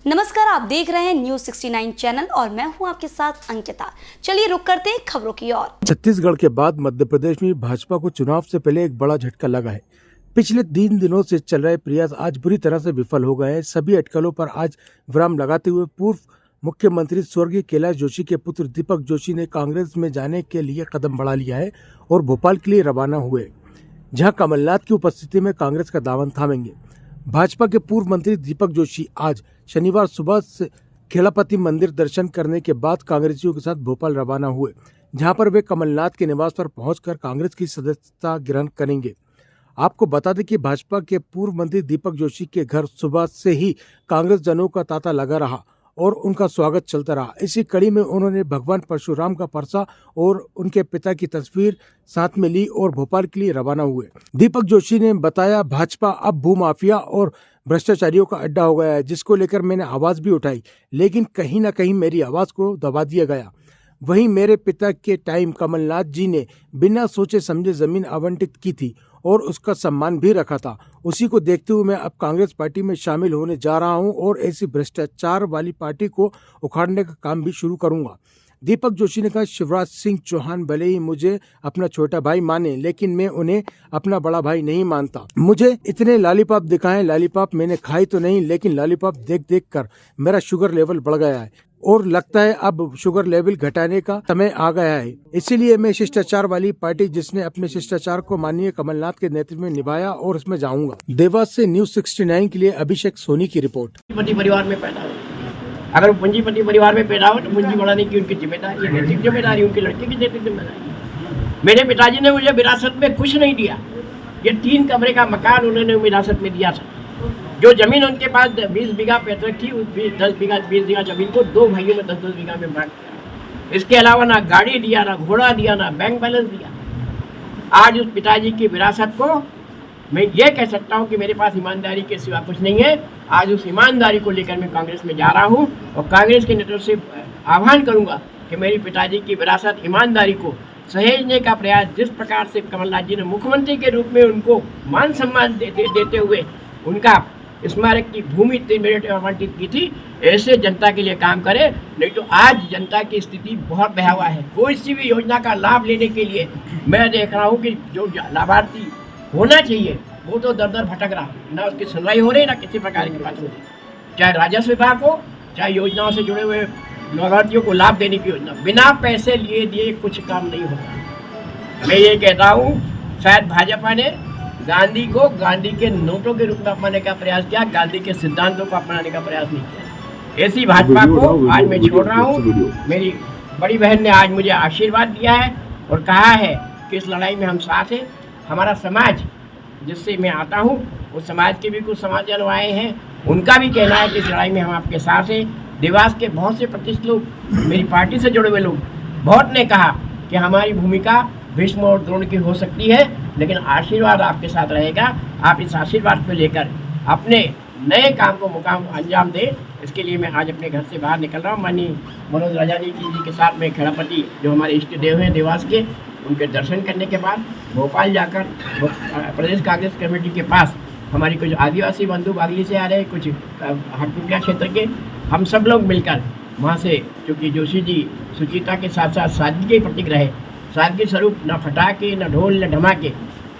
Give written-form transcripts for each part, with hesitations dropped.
नमस्कार, आप देख रहे हैं न्यूज 69 चैनल और मैं हूं आपके साथ अंकिता। चलिए रुक करते हैं खबरों की ओर। छत्तीसगढ़ के बाद मध्य प्रदेश में भाजपा को चुनाव से पहले एक बड़ा झटका लगा है। पिछले 3 दिनों से चल रहे प्रयास आज बुरी तरह से विफल हो गए हैं। सभी अटकलों पर आज विराम लगाते हुए पूर्व मुख्यमंत्री स्वर्गीय कैलाश जोशी के पुत्र दीपक जोशी ने कांग्रेस में जाने के लिए कदम बढ़ा लिया है और भोपाल के लिए रवाना हुए, जहां कमलनाथ की उपस्थिति में कांग्रेस का दामन थामेंगे। भाजपा के पूर्व मंत्री दीपक जोशी आज शनिवार सुबह से खेड़ापति मंदिर दर्शन करने के बाद कांग्रेसियों के साथ भोपाल रवाना हुए, जहां पर वे कमलनाथ के निवास पर पहुंचकर कांग्रेस की सदस्यता ग्रहण करेंगे। आपको बता दें कि भाजपा के पूर्व मंत्री दीपक जोशी के घर सुबह से ही कांग्रेस जनों का तांता लगा रहा और उनका स्वागत चलता रहा। इसी कड़ी में उन्होंने भगवान परशुराम का परसा और उनके पिता की तस्वीर साथ में ली और भोपाल के लिए रवाना हुए। दीपक जोशी ने बताया, भाजपा अब भूमाफिया और भ्रष्टाचारियों का अड्डा हो गया है, जिसको लेकर मैंने आवाज भी उठाई, लेकिन कहीं ना कहीं मेरी आवाज को दबा दिया गया। वहीं मेरे पिता के टाइम कमलनाथ जी ने बिना सोचे समझे जमीन आवंटित की थी और उसका सम्मान भी रखा था। उसी को देखते हुए मैं अब कांग्रेस पार्टी में शामिल होने जा रहा हूं और ऐसी भ्रष्टाचार वाली पार्टी को उखाड़ने का काम भी शुरू करूंगा। दीपक जोशी ने कहा, शिवराज सिंह चौहान भले ही मुझे अपना छोटा भाई माने, लेकिन मैं उन्हें अपना बड़ा भाई नहीं मानता। मुझे इतने लॉलीपॉप दिखाएं, लॉलीपॉप मैंने खाई तो नहीं, लेकिन लॉलीपॉप देख देख कर मेरा शुगर लेवल बढ़ गया है और लगता है अब शुगर लेवल घटाने का समय आ गया है। इसीलिए मैं शिष्टाचार वाली पार्टी, जिसने अपने शिष्टाचार को माननीय कमलनाथ के नेतृत्व में निभाया, और उसमें जाऊंगा। देवास से न्यूज 69 के लिए अभिषेक सोनी की रिपोर्ट। परिवार में पैदा हो, अगर पूंजीपति परिवार में पैदा हो तो पूंजी बढ़ाने की उनकी जिम्मेदारी है, नैतिक जिम्मेदारी उनके लड़के की नैतिक जिम्मेदारी। मेरे पिताजी ने मुझे विरासत में कुछ नहीं दिया। ये 3 कमरे का मकान उन्होंने विरासत में दिया था। जो जमीन उनके पास 20 बीघा पैतृक थी, उस 20 बीघा जमीन को 2 भाइयों में 10-10 बीघा में बांट दिया। इसके अलावा ना गाड़ी दिया, ना घोड़ा दिया, ना बैंक बैलेंस दिया। आज उस पिताजी की विरासत को मैं ये कह सकता हूँ कि मेरे पास ईमानदारी के सिवा कुछ नहीं है। आज उस ईमानदारी को लेकर मैं कांग्रेस में जा रहा हूँ और कांग्रेस के नेतृत्व से आह्वान करूँगा कि मेरी पिताजी की विरासत ईमानदारी को सहेजने का प्रयास, जिस प्रकार से कमलनाथ जी ने मुख्यमंत्री के रूप में उनको मान सम्मान देते हुए उनका स्मारक की भूमि 3 मिनट आवंटित की थी, ऐसे जनता के लिए काम करे। नहीं तो आज जनता की स्थिति बहुत भयावह है। कोई सी भी योजना का लाभ लेने के लिए मैं देख रहा हूँ कि जो लाभार्थी होना चाहिए वो तो दर दर भटक रहा है, ना उसकी सुनवाई हो रही, ना किसी प्रकार की बात हो रही। चाहे राजस्व विभाग हो, चाहे योजनाओं से जुड़े हुए लाभार्थियों को लाभ देने की योजना, बिना पैसे लिए दिए कुछ काम नहीं होता। मैं ये कहता हूँ, शायद भाजपा ने गांधी को गांधी के नोटों के रूप में अपनाने का प्रयास किया, गांधी के सिद्धांतों को अपनाने का प्रयास नहीं किया। ऐसी भाजपा को आज मैं छोड़ रहा हूँ। मेरी बड़ी बहन ने आज मुझे आशीर्वाद दिया है और कहा है कि इस लड़ाई में हम साथ हैं। हमारा समाज जिससे मैं आता हूँ, उस समाज के भी कुछ समाजजन आए हैं, उनका भी कहना है कि इस लड़ाई में हम आपके साथ हैं। देवास के बहुत से प्रतिष्ठित लोग, मेरी पार्टी से जुड़े हुए लोग, बहुत ने कहा कि हमारी भूमिका भीष्म और द्रोण की हो सकती है, लेकिन आशीर्वाद आपके साथ रहेगा। आप इस आशीर्वाद को लेकर अपने नए काम को मुकाम अंजाम दें। इसके लिए मैं आज अपने घर से बाहर निकल रहा हूँ। माननीय मनोज राजानी जी के साथ मैं खेड़ापति, जो हमारे इष्ट देव हैं देवास के, उनके दर्शन करने के बाद भोपाल जाकर प्रदेश कांग्रेस कमेटी के पास हमारी कुछ आदिवासी बंधु बागली से आ रहे, कुछ हटपुटिया क्षेत्र के, हम सब लोग मिलकर वहाँ से, क्योंकि जोशी जी सुचिता के साथ साथ सादगी के प्रतीक रहे, सादगी स्वरूप न फटाके, न ढोल, न धमाके,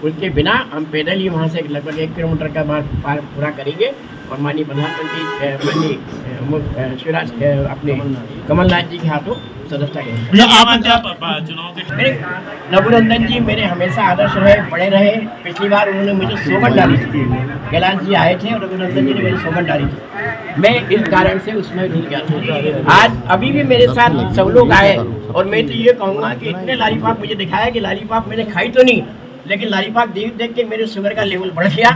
उनके बिना हम पैदल ही वहाँ से लगभग 1 किलोमीटर का मार्ग पार पूरा करेंगे और माननीय प्रधानमंत्री माननीय शिवराज अपने कमलनाथ जी के हाथों सदस्यता करेंगे। मेरे रघुनंदन जी मेरे हमेशा आदर्श रहे, बड़े रहे। पिछली बार उन्होंने मुझे सौगंध डाली थी, कैलाश जी आए थे और रघुनंदन जी ने मेरी सौगंध डाली थी। मैं इस कारण से उसमें नहीं गया था। आज अभी भी मेरे साथ सब लोग आए और मैं तो ये कहूँगा कि इतने लॉलीपॉप मुझे दिखाया कि लॉलीपॉप मैंने खाई तो नहीं, लेकिन लॉलीपॉप देख देख के मेरे शुगर का लेवल बढ़ गया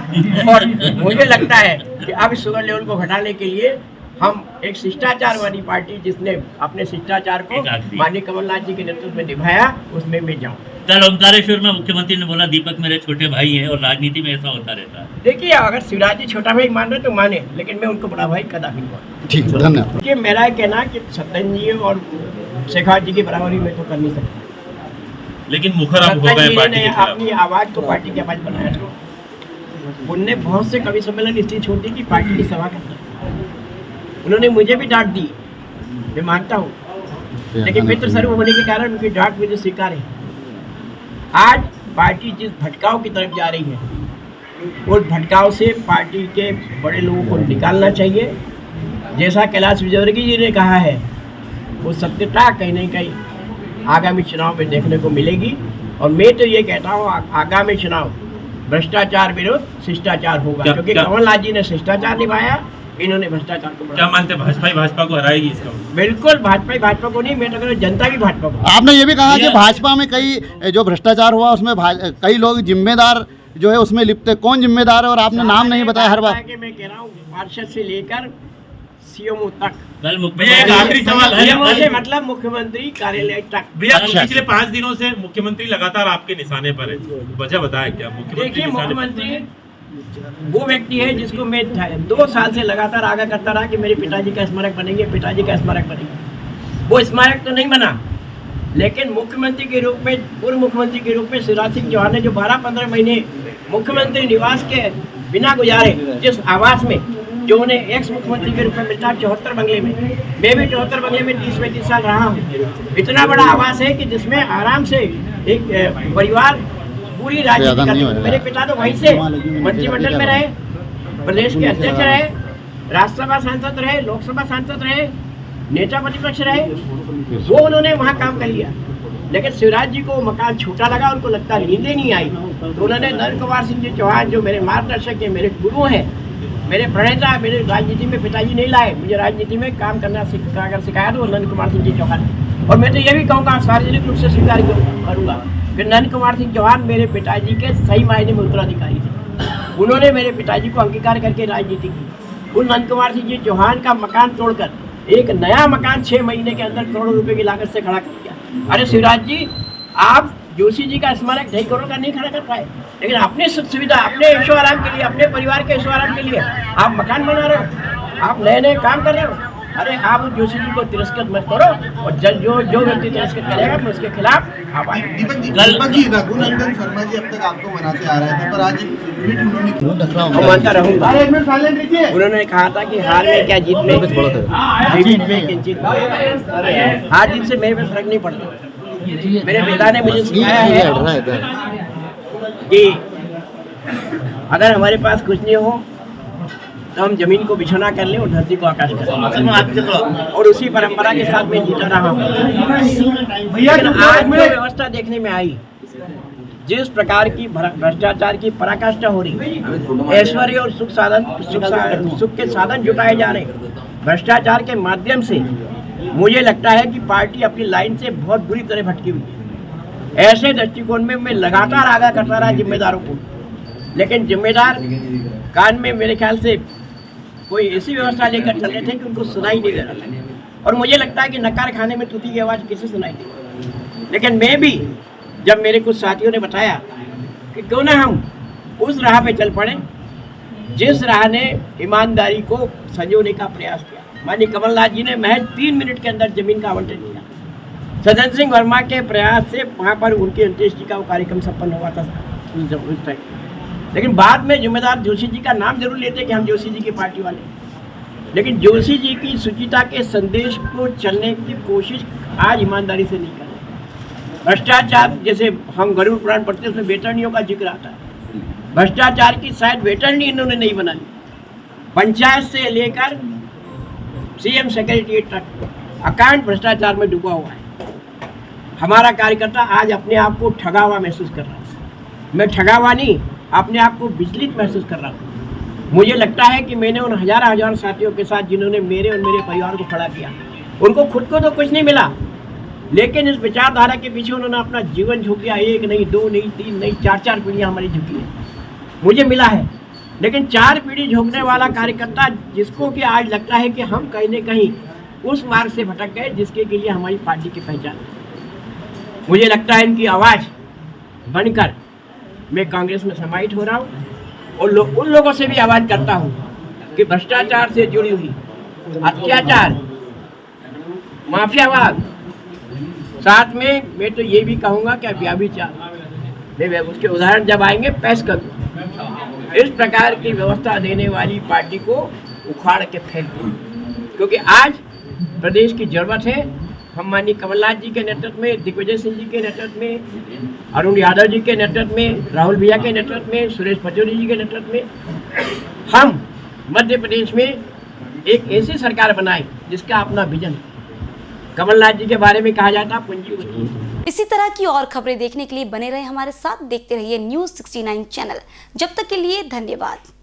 और मुझे लगता है कि अब शुगर लेवल को घटाने के लिए हम एक शिष्टाचार वाली पार्टी, जिसने अपने शिष्टाचार को माननीय कमलनाथ जी के नेतृत्व में निभाया, उसमें मैं जाऊँ। कल ओमकारेश्वर में मुख्यमंत्री ने बोला दीपक मेरे छोटे भाई हैं और राजनीति में ऐसा होता रहता है। देखिए, अगर शिवराज जी छोटा भाई मान रहे तो माने, लेकिन मैं उनको बड़ा भाई कदापि नहीं मानता। ठीक, धन्यवाद। देखिए, मेरा कहना कि सत्यन जी और शेखावत जी की बराबरी में तो कर नहीं सकता, लेकिन मुखर आप हो गए पार्टी के खिलाफ। अपनी आवाज को पार्टी की आवाज बनाया था। उनने बहुत से कवि सम्मेलन इसलिए छोड़ दी कि पार्टी की सभा करना। उन्होंने मुझे भी डांट दी, मैं मानता हूँ, लेकिन मित्र स्वरूप होने के कारण उनकी डांट मुझे स्वीकार है। आज पार्टी जिस भटकाव की तरफ जा रही है उस भटकाव से पार्टी के बड़े लोगों को निकालना चाहिए। जैसा कैलाश विजयवर्गीय जी ने कहा है वो सत्यता कहीं न कहीं आगामी चुनाव में देखने को मिलेगी। और मैं तो ये कहता हूँ आगामी चुनाव भ्रष्टाचार विरुद्ध शिष्टाचार होगा, क्योंकि कमलनाथ जी ने शिष्टाचार निभाया, इन्होंने भ्रष्टाचार को। क्या मानते हैं भाजपा को हराएगी इसका? बिल्कुल भाजपा को नहीं, मैं तो कह रहा हूं जनता भी भाजपा को। आपने ये भी कहा कि भाजपा में कई जो भ्रष्टाचार हुआ उसमें कई लोग जिम्मेदार जो है उसमें लिप्त है, कौन जिम्मेदार है? और आपने नाम नहीं बताया हर बार। मैं कह रहा हूँ पार्षद से लेकर सीएमओ तक, आखिरी सवाल है, मतलब मुख्यमंत्री कार्यालय तक। पिछले 5 दिनों से मुख्यमंत्री लगातार आपके निशाने पर है, वजह बताएं क्या? देखिए, मुख्यमंत्री वो व्यक्ति है जिसको मैं 2 साल से लगातार आगाह करता रहा कि मेरे पिताजी का स्मारक बनेंगे, पिताजी का स्मारक बनेंगे। वो स्मारक तो नहीं बना, लेकिन मुख्यमंत्री के रूप में, पूर्व मुख्यमंत्री के रूप में शिवराज सिंह चौहान ने जो 12-15 महीने मुख्यमंत्री निवास के बिना गुजारे, जिस आवास में जो उन्हें एक्स मुख्यमंत्री के रूप में मिलता है 74 बंगले में, मैं भी 74 बंगले में 30-35 साल रहा हूँ। इतना बड़ा आवास है कि जिसमें आराम से एक परिवार पूरी राजनीति करते। मेरे पिता तो वहीं से मंत्रिमंडल में रहे, प्रदेश के अध्यक्ष रहे, राज्यसभा सांसद रहे, लोकसभा सांसद रहे, नेता प्रतिपक्ष रहे, वो उन्होंने वहाँ काम कर लिया। लेकिन शिवराज जी को मकान छोटा लगा, उनको लगता नींदें नहीं आई, तो उन्होंने नंद कुमार सिंह जी चौहान जो मेरे मार्गदर्शक हैं, मेरे गुरु हैं, मेरे प्रणेता, मेरे राजनीति में पिताजी नहीं लाए, मुझे राजनीति में काम करना सिखाया तो नंद कुमार सिंह जी चौहान। और मैं तो ये भी कहूँगा, सार्वजनिक रूप से स्वीकार करूँगा कि नंद कुमार सिंह चौहान मेरे पिताजी के सही मायने में उत्तराधिकारी थे। उन्होंने मेरे पिताजी को अंगीकार करके राजनीति की। उन नंद कुमार सिंह जी चौहान का मकान तोड़कर एक नया मकान 6 महीने के अंदर करोड़ों रुपए की लागत से खड़ा कर दिया। अरे शिवराज जी, आप जोशी जी का स्मारक 2.5 करोड़ का नहीं खड़ा कर पाए, लेकिन अपनी सुख सुविधा, अपने ऐशो आराम के लिए, अपने परिवार के ऐशो आराम के लिए आप मकान बना रहे हो, आप नए नए काम कर रहे हो। अरे आप जोशी जी को तिरस्कृत मत करो, और जो व्यक्ति तिरस्कृत करेगा मैं उसके खिलाफ आप आए। दीपक जी, रघुनंदन शर्मा जी अब तक आपको मनाते आ रहे थे, पर आज ट्वीट उन्होंने मानता रहूंगा। उन्होंने कहा था कि हार में क्या जीत में, जीत में किंचित, हार जीत से मेरे पे फर्क नहीं पड़ता। मेरे पिता ने मुझे सिखाया है कि अगर हमारे पास कुछ नहीं हो तो हम जमीन को बिछौना कर लें और धरती को आकाश कर लें, और उसी परंपरा के साथ मैं जीता रहा हूँ। लेकिन आज जो व्यवस्था देखने में आई, जिस प्रकार की भ्रष्टाचार की पराकाष्ठा हो रही, ऐश्वर्य और सुख के साधन जुटाए जा रहे भ्रष्टाचार के माध्यम से, मुझे लगता है कि पार्टी अपनी लाइन से बहुत बुरी तरह भटकी हुई है। ऐसे दृष्टिकोण में मैं लगातार आगाह करता रहा जिम्मेदारों को, लेकिन जिम्मेदार कान में मेरे ख्याल से कोई ऐसी व्यवस्था लेकर चल रहे थे कि उनको सुनाई नहीं दे रहा था। और मुझे लगता है कि नकार खाने में तूती की आवाज़ किसी सुनाई नहीं। लेकिन मैं भी, जब मेरे कुछ साथियों ने बताया कि क्यों ना हम उस राह पे चल पड़े जिस राह ने ईमानदारी को संजोने का प्रयास किया। माननीय कमलनाथ जी ने महज 3 मिनट के अंदर जमीन का आवंटन किया। सज्जन सिंह वर्मा के प्रयास से वहाँ पर उनकी अंत्येष्टि का वो कार्यक्रम संपन्न हुआ था उस टाइम। लेकिन बाद में जिम्मेदार जोशी जी का नाम जरूर लेते कि हम जोशी जी की पार्टी वाले, लेकिन जोशी जी की शुचिता के संदेश को चलने की कोशिश आज ईमानदारी से नहीं कर रहे। भ्रष्टाचार, जैसे हम गरुड़ पुराण पढ़ते हैं उसमें वेतरनियों का जिक्र आता है, भ्रष्टाचार की शायद वेतरनी इन्होंने नहीं बनाई। पंचायत से लेकर सीएम सेक्रेटरीट तक अकांत भ्रष्टाचार में डूबा हुआ है। हमारा कार्यकर्ता आज अपने आप को ठगा हुआ महसूस कर रहा है। मैं ठगा हुआ नहीं, अपने आप को विचलित महसूस कर रहा हूँ। मुझे लगता है कि मैंने उन हजार साथियों के साथ जिन्होंने मेरे और मेरे परिवार को खड़ा किया, उनको खुद को तो कुछ नहीं मिला, लेकिन इस विचारधारा के पीछे उन्होंने अपना जीवन झोंक दिया। 1 नहीं, 2 नहीं, 3 नहीं, 4 पीढ़ियाँ हमारी झुकी है, मुझे मिला है। लेकिन 4 पीढ़ी झोंकने वाला कार्यकर्ता, जिसको कि आज लगता है कि हम कहीं न कहीं उस मार्ग से भटक गए जिसके के लिए हमारी पार्टी की पहचान है, मुझे लगता है इनकी आवाज़ बनकर मैं कांग्रेस में समाहित हो रहा हूँ। और उन लोगों से भी आवाज़ करता हूँ कि भ्रष्टाचार से जुड़ी हुई अत्याचार, माफियावाद, साथ में मैं तो ये भी कहूँगा कि व्यभिचार, उसके उदाहरण जब आएंगे पेश करूँ। इस प्रकार की व्यवस्था देने वाली पार्टी को उखाड़ के फेंक दूँ, क्योंकि आज प्रदेश की जरूरत है। हम माननीय कमलनाथ जी के नेतृत्व में, दिग्विजय सिंह जी के नेतृत्व में, अरुण यादव जी के नेतृत्व में, राहुल भैया के नेतृत्व में, सुरेश पचौरी जी के नेतृत्व में हम मध्य प्रदेश में एक ऐसी सरकार बनाए जिसका अपना विजन। कमलनाथ जी के बारे में कहा जाता पूंजीपति। इसी तरह की और खबरें देखने के लिए बने रहे हमारे साथ, देखते रहिए न्यूज़ 69 चैनल। जब तक के लिए धन्यवाद।